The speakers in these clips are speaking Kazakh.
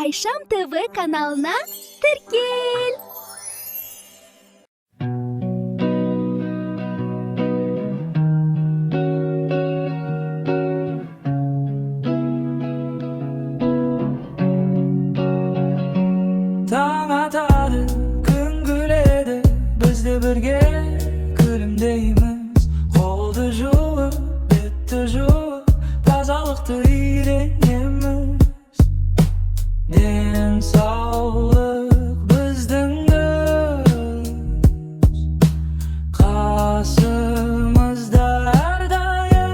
Айшам ТВ каналына тіркел. Таң атады, күн күледі, бізді бірге күлімдейміз. Қолды жуып, бетті жуып, тазалықты үйренеміз. Денсаулық біздің өз, қасымызда әрдайым.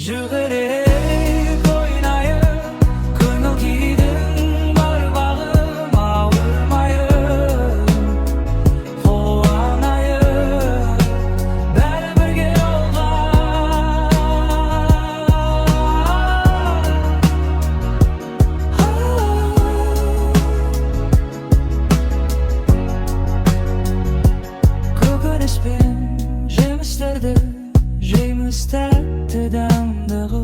Жүгірейік, ойнайық, көңіл күйдің бар бағым, ауырмайық, қуанайық, бәрі бірге жолға. Көкөніспен жемістерді жейміз, тәтті дәмдігі,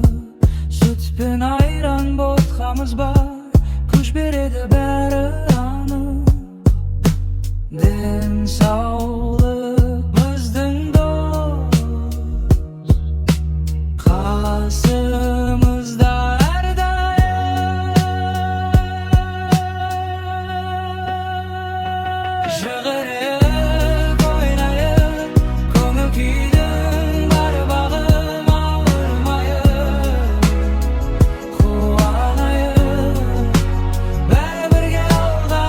сүтпен айран ботқамыз бар, күш береді бәрі анық. Денсаулық біздің дос, қасымызда әрдайым. Жүгіріп, ойнайық, көңіл күйдің бар бағым, ауырмайық, қуанайық, бәрі бірге алға.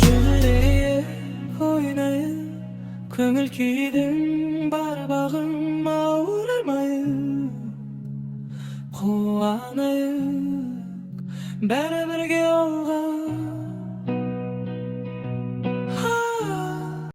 Жүгірейік, ойнайық, көңіл күйдің бар бағым, ауырмайық, қуанайық, бәрі бірге алға.